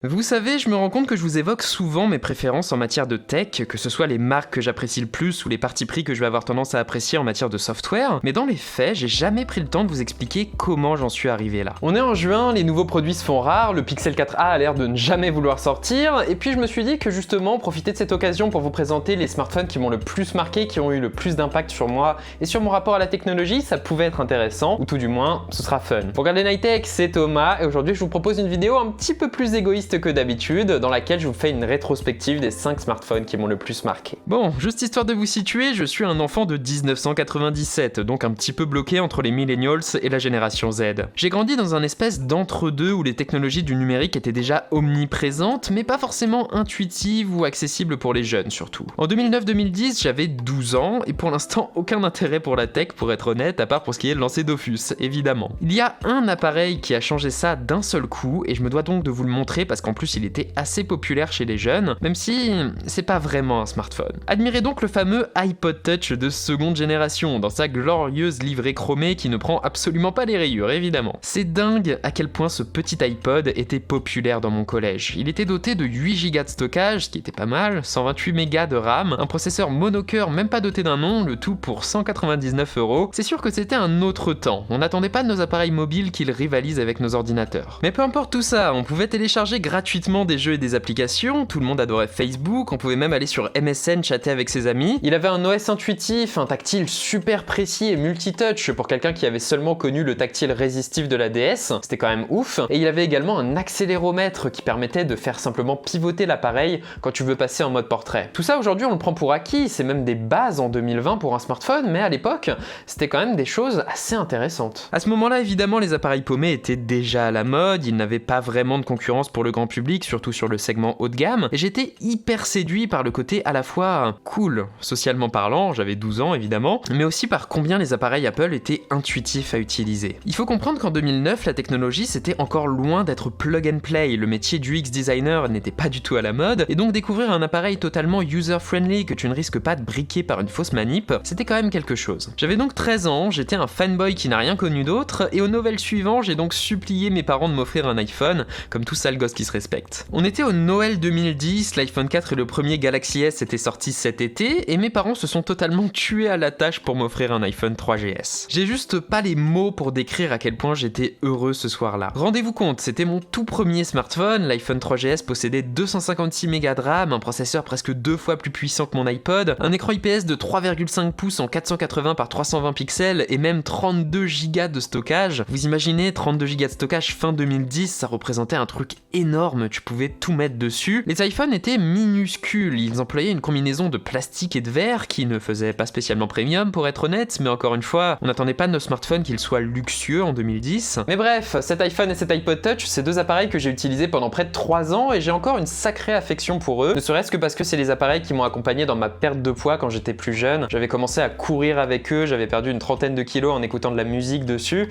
Vous savez, je me rends compte que je vous évoque souvent mes préférences en matière de tech, que ce soit les marques que j'apprécie le plus ou les partis pris que je vais avoir tendance à apprécier en matière de software, mais dans les faits, j'ai jamais pris le temps de vous expliquer comment j'en suis arrivé là. On est en juin, les nouveaux produits se font rares, le Pixel 4a a l'air de ne jamais vouloir sortir, et puis je me suis dit que justement, profiter de cette occasion pour vous présenter les smartphones qui m'ont le plus marqué, qui ont eu le plus d'impact sur moi et sur mon rapport à la technologie, ça pouvait être intéressant, ou tout du moins, ce sera fun. Pour regarder Nightech, c'est Thomas, et aujourd'hui je vous propose une vidéo un petit peu plus égoïste que d'habitude, dans laquelle je vous fais une rétrospective des 5 smartphones qui m'ont le plus marqué. Bon, juste histoire de vous situer, je suis un enfant de 1997, donc un petit peu bloqué entre les millennials et la génération Z. J'ai grandi dans un espèce d'entre-deux où les technologies du numérique étaient déjà omniprésentes, mais pas forcément intuitives ou accessibles pour les jeunes surtout. En 2009-2010, j'avais 12 ans, et pour l'instant aucun intérêt pour la tech pour être honnête, à part pour ce qui est de lancer Dofus, évidemment. Il y a un appareil qui a changé ça d'un seul coup, et je me dois donc de vous le montrer parce qu'en plus il était assez populaire chez les jeunes, même si c'est pas vraiment un smartphone. Admirez donc le fameux iPod Touch de seconde génération, dans sa glorieuse livrée chromée qui ne prend absolument pas les rayures, évidemment. C'est dingue à quel point ce petit iPod était populaire dans mon collège. Il était doté de 8 Go de stockage, ce qui était pas mal, 128 Go de RAM, un processeur monocœur même pas doté d'un nom, le tout pour 199 €. C'est sûr que c'était un autre temps, on n'attendait pas de nos appareils mobiles qu'ils rivalisent avec nos ordinateurs. Mais peu importe tout ça, on pouvait télécharger gratuitement des jeux et des applications, tout le monde adorait Facebook, on pouvait même aller sur MSN chatter avec ses amis. Il avait un OS intuitif, un tactile super précis et multitouch pour quelqu'un qui avait seulement connu le tactile résistif de la DS, c'était quand même ouf. Et il avait également un accéléromètre qui permettait de faire simplement pivoter l'appareil quand tu veux passer en mode portrait. Tout ça aujourd'hui on le prend pour acquis, c'est même des bases en 2020 pour un smartphone, mais à l'époque c'était quand même des choses assez intéressantes. À ce moment-là évidemment les appareils paumés étaient déjà à la mode, ils n'avaient pas vraiment de concurrence pour le grand public, surtout sur le segment haut de gamme, et j'étais hyper séduit par le côté à la fois cool, socialement parlant, j'avais 12 ans évidemment, mais aussi par combien les appareils Apple étaient intuitifs à utiliser. Il faut comprendre qu'en 2009, la technologie c'était encore loin d'être plug and play, le métier du UX designer n'était pas du tout à la mode, et donc découvrir un appareil totalement user-friendly que tu ne risques pas de briquer par une fausse manip, c'était quand même quelque chose. J'avais donc 13 ans, j'étais un fanboy qui n'a rien connu d'autre, et au Noël suivant, j'ai donc supplié mes parents de m'offrir un iPhone, comme tout sale gosse qui se respecte. On était au Noël 2010, l'iPhone 4 et le premier Galaxy S étaient sortis cet été, et mes parents se sont totalement tués à la tâche pour m'offrir un iPhone 3GS. J'ai juste pas les mots pour décrire à quel point j'étais heureux ce soir-là. Rendez-vous compte, c'était mon tout premier smartphone, l'iPhone 3GS possédait 256 Go de RAM, un processeur presque 2 fois plus puissant que mon iPod, un écran IPS de 3,5 pouces en 480 par 320 pixels et même 32 Go de stockage. Vous imaginez, 32 Go de stockage fin 2010, ça représentait un truc énorme, tu pouvais tout mettre dessus. Les iPhones étaient minuscules, ils employaient une combinaison de plastique et de verre qui ne faisait pas spécialement premium pour être honnête, mais encore une fois, on n'attendait pas de nos smartphones qu'ils soient luxueux en 2010. Mais bref, cet iPhone et cet iPod Touch, c'est deux appareils que j'ai utilisés pendant près de 3 ans et j'ai encore une sacrée affection pour eux, ne serait-ce que parce que c'est les appareils qui m'ont accompagné dans ma perte de poids quand j'étais plus jeune. J'avais commencé à courir avec eux, j'avais perdu une trentaine de kilos en écoutant de la musique dessus.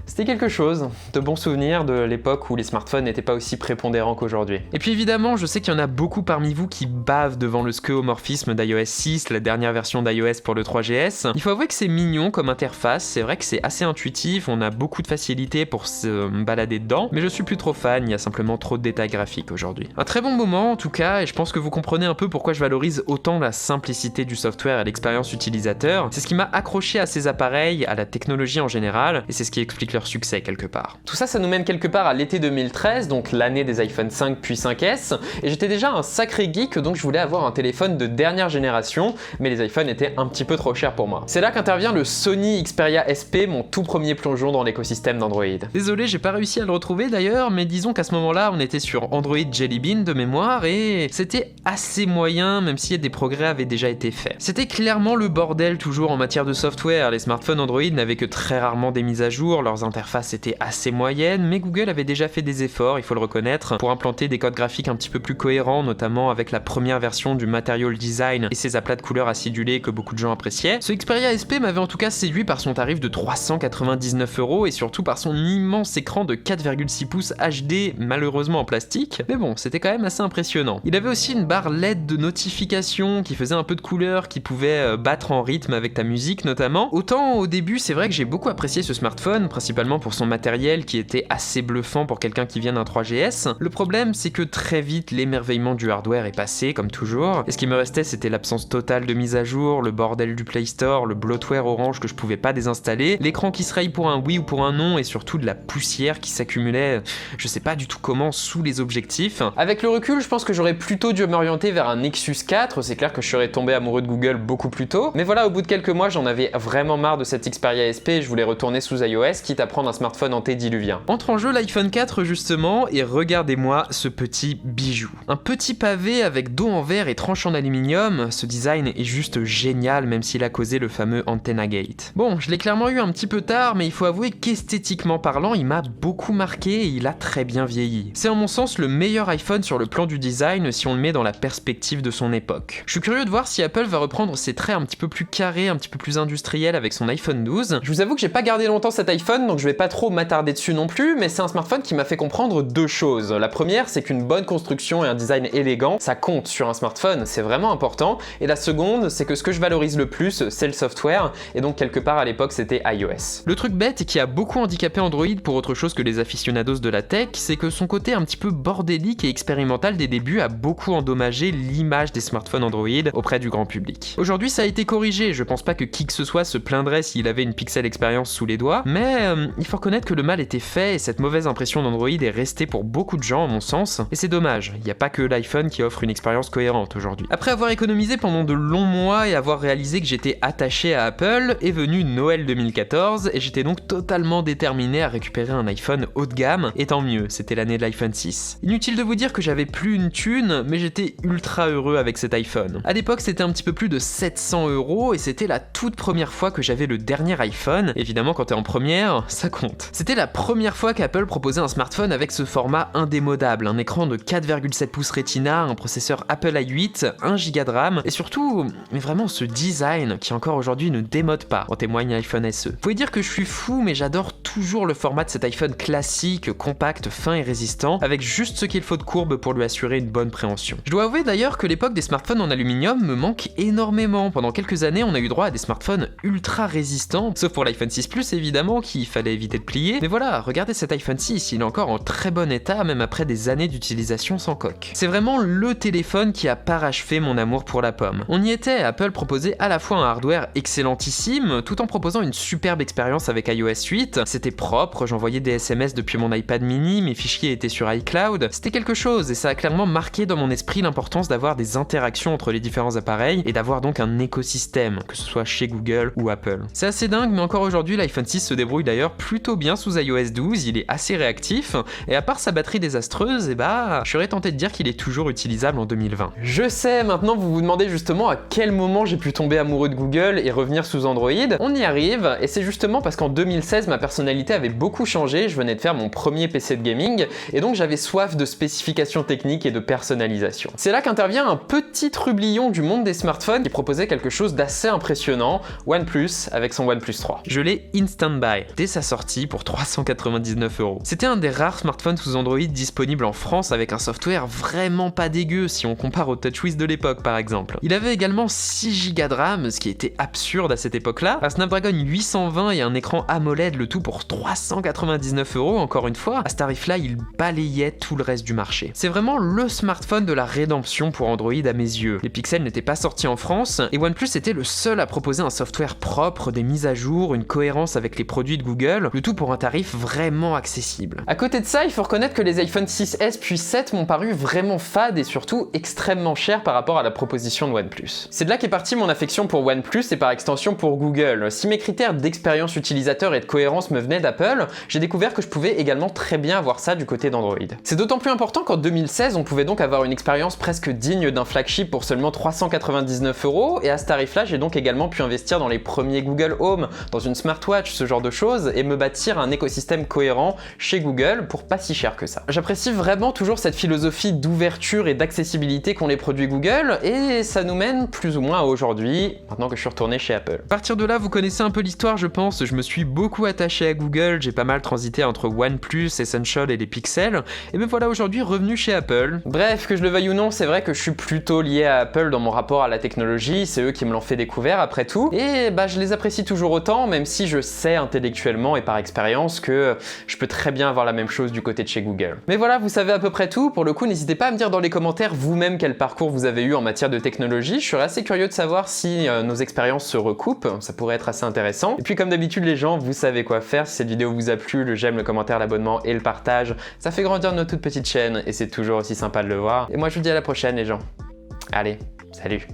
C'était quelque chose, de bons souvenirs de l'époque où les smartphones n'étaient pas aussi prépondérants qu'aujourd'hui. Et puis évidemment, je sais qu'il y en a beaucoup parmi vous qui bavent devant le skeuomorphisme d'iOS 6, la dernière version d'iOS pour le 3GS. Il faut avouer que c'est mignon comme interface, c'est vrai que c'est assez intuitif, on a beaucoup de facilité pour se balader dedans, mais je suis plus trop fan, il y a simplement trop de détails graphiques aujourd'hui. Un très bon moment en tout cas, et je pense que vous comprenez un peu pourquoi je valorise autant la simplicité du software et l'expérience utilisateur. C'est ce qui m'a accroché à ces appareils, à la technologie en général, et c'est ce qui explique leur succès quelque part. Tout ça, ça nous mène quelque part à l'été 2013, donc l'année des iPhone 5 puis 5S, et j'étais déjà un sacré geek, donc je voulais avoir un téléphone de dernière génération, mais les iPhones étaient un petit peu trop chers pour moi. C'est là qu'intervient le Sony Xperia SP, mon tout premier plongeon dans l'écosystème d'Android. Désolé, j'ai pas réussi à le retrouver d'ailleurs, mais disons qu'à ce moment-là, on était sur Android Jelly Bean de mémoire, et c'était assez moyen, même si des progrès avaient déjà été faits. C'était clairement le bordel toujours en matière de software, les smartphones Android n'avaient que très rarement des mises à jour, leurs interface était assez moyenne, mais Google avait déjà fait des efforts, il faut le reconnaître, pour implanter des codes graphiques un petit peu plus cohérents, notamment avec la première version du Material Design et ses aplats de couleurs acidulés que beaucoup de gens appréciaient. Ce Xperia SP m'avait en tout cas séduit par son tarif de 399 € et surtout par son immense écran de 4,6 pouces HD, malheureusement en plastique, mais bon, c'était quand même assez impressionnant. Il avait aussi une barre LED de notification qui faisait un peu de couleur, qui pouvait battre en rythme avec ta musique notamment. Autant au début, c'est vrai que j'ai beaucoup apprécié ce smartphone, principalement principalement pour son matériel qui était assez bluffant pour quelqu'un qui vient d'un 3GS. Le problème, c'est que très vite, l'émerveillement du hardware est passé, comme toujours, et ce qui me restait, c'était l'absence totale de mise à jour, le bordel du Play Store, le bloatware orange que je pouvais pas désinstaller, l'écran qui se raye pour un oui ou pour un non, et surtout de la poussière qui s'accumulait, je sais pas du tout comment, sous les objectifs. Avec le recul, je pense que j'aurais plutôt dû m'orienter vers un Nexus 4, c'est clair que je serais tombé amoureux de Google beaucoup plus tôt, mais voilà, au bout de quelques mois, j'en avais vraiment marre de cette Xperia SP et je voulais retourner sous iOS, quitte à prendre un smartphone antédiluvien. Entre en jeu l'iPhone 4 justement, et regardez-moi ce petit bijou. Un petit pavé avec dos en verre et tranche en aluminium, ce design est juste génial même s'il a causé le fameux Antenna Gate. Bon, je l'ai clairement eu un petit peu tard, mais il faut avouer qu'esthétiquement parlant, il m'a beaucoup marqué et il a très bien vieilli. C'est en mon sens le meilleur iPhone sur le plan du design si on le met dans la perspective de son époque. Je suis curieux de voir si Apple va reprendre ses traits un petit peu plus carrés, un petit peu plus industriels avec son iPhone 12. Je vous avoue que j'ai pas gardé longtemps cet iPhone, donc je vais pas trop m'attarder dessus non plus, mais c'est un smartphone qui m'a fait comprendre deux choses. La première, c'est qu'une bonne construction et un design élégant, ça compte sur un smartphone, c'est vraiment important. Et la seconde, c'est que ce que je valorise le plus, c'est le software, et donc quelque part à l'époque c'était iOS. Le truc bête et qui a beaucoup handicapé Android pour autre chose que les aficionados de la tech, c'est que son côté un petit peu bordélique et expérimental des débuts a beaucoup endommagé l'image des smartphones Android auprès du grand public. Aujourd'hui ça a été corrigé, je pense pas que qui que ce soit se plaindrait s'il avait une Pixel Experience sous les doigts, mais il faut reconnaître que le mal était fait et cette mauvaise impression d'Android est restée pour beaucoup de gens à mon sens, et c'est dommage, il n'y a pas que l'iPhone qui offre une expérience cohérente aujourd'hui. Après avoir économisé pendant de longs mois et avoir réalisé que j'étais attaché à Apple, est venu Noël 2014 et j'étais donc totalement déterminé à récupérer un iPhone haut de gamme, et tant mieux, c'était l'année de l'iPhone 6. Inutile de vous dire que j'avais plus une thune, mais j'étais ultra heureux avec cet iPhone. À l'époque c'était un petit peu plus de 700 € et c'était la toute première fois que j'avais le dernier iPhone. Évidemment quand t'es en première, ça compte. C'était la première fois qu'Apple proposait un smartphone avec ce format indémodable, un écran de 4,7 pouces Retina, un processeur Apple i8, 1 Go de RAM, et surtout, mais vraiment ce design qui encore aujourd'hui ne démode pas, en témoigne l'iPhone SE. Vous pouvez dire que je suis fou, mais j'adore toujours le format de cet iPhone classique, compact, fin et résistant, avec juste ce qu'il faut de courbe pour lui assurer une bonne préhension. Je dois avouer d'ailleurs que l'époque des smartphones en aluminium me manque énormément. Pendant quelques années, on a eu droit à des smartphones ultra résistants, sauf pour l'iPhone 6 Plus évidemment, qu'il fallait éviter de plier. Mais voilà, regardez cet iPhone 6, il est encore en très bon état, même après des années d'utilisation sans coque. C'est vraiment le téléphone qui a parachevé mon amour pour la pomme. On y était, Apple proposait à la fois un hardware excellentissime, tout en proposant une superbe expérience avec iOS 8. C'était propre, j'envoyais des SMS depuis mon iPad mini, mes fichiers étaient sur iCloud. C'était quelque chose, et ça a clairement marqué dans mon esprit l'importance d'avoir des interactions entre les différents appareils, et d'avoir donc un écosystème, que ce soit chez Google ou Apple. C'est assez dingue, mais encore aujourd'hui, l'iPhone 6 se débrouille d'ailleurs plutôt bien sous iOS 12, il est assez réactif, et à part sa batterie désastreuse, je serais tenté de dire qu'il est toujours utilisable en 2020. Je sais, maintenant vous vous demandez justement à quel moment j'ai pu tomber amoureux de Google et revenir sous Android. On y arrive, et c'est justement parce qu'en 2016, ma personnalité avait beaucoup changé, je venais de faire mon premier PC de gaming, et donc j'avais soif de spécifications techniques et de personnalisation. C'est là qu'intervient un petit trublion du monde des smartphones qui proposait quelque chose d'assez impressionnant, OnePlus avec son OnePlus 3. Je l'ai instant buy dès sa sortie pour 399 €. C'était un des rares smartphones sous Android disponibles en France avec un software vraiment pas dégueu si on compare au TouchWiz de l'époque par exemple. Il avait également 6 Go de RAM, ce qui était absurde à cette époque-là, un Snapdragon 820 et un écran AMOLED, le tout pour 399 €, encore une fois. À ce tarif-là, il balayait tout le reste du marché. C'est vraiment le smartphone de la rédemption pour Android à mes yeux. Les pixels n'étaient pas sortis en France, et OnePlus était le seul à proposer un software propre, des mises à jour, une cohérence avec les produits de Google, le tout pour un tarif vraiment accessible. À côté de ça, il faut reconnaître que les iPhone 6S puis 7 m'ont paru vraiment fades et surtout extrêmement chers par rapport à la proposition de OnePlus. C'est de là qu'est partie mon affection pour OnePlus et par extension pour Google. Si mes critères d'expérience utilisateur et de cohérence me venaient d'Apple, j'ai découvert que je pouvais également très bien avoir ça du côté d'Android. C'est d'autant plus important qu'en 2016, on pouvait donc avoir une expérience presque digne d'un flagship pour seulement 399 €, et à ce tarif-là, j'ai donc également pu investir dans les premiers Google Home, dans une smartwatch, ce genre de choses, et me bâtir un écosystème cohérent chez Google pour pas si cher que ça. J'apprécie vraiment toujours cette philosophie d'ouverture et d'accessibilité qu'ont les produits Google, et ça nous mène plus ou moins à aujourd'hui, maintenant que je suis retourné chez Apple. À partir de là, vous connaissez un peu l'histoire, je pense. Je me suis beaucoup attaché à Google, j'ai pas mal transité entre OnePlus, Essential et les Pixels, et me voilà aujourd'hui revenu chez Apple. Bref, que je le veuille ou non, c'est vrai que je suis plutôt lié à Apple dans mon rapport à la technologie, c'est eux qui me l'ont fait découvrir après tout, et je les apprécie toujours autant, même si je sais intellectuellement personnellement et par expérience que je peux très bien avoir la même chose du côté de chez Google. Mais voilà, vous savez à peu près tout. Pour le coup, n'hésitez pas à me dire dans les commentaires vous-même quel parcours vous avez eu en matière de technologie. Je serais assez curieux de savoir si nos expériences se recoupent. Ça pourrait être assez intéressant. Et puis comme d'habitude les gens, vous savez quoi faire. Si cette vidéo vous a plu, le j'aime, le commentaire, l'abonnement et le partage, ça fait grandir notre toute petite chaîne et c'est toujours aussi sympa de le voir. Et moi je vous dis à la prochaine les gens. Allez, salut!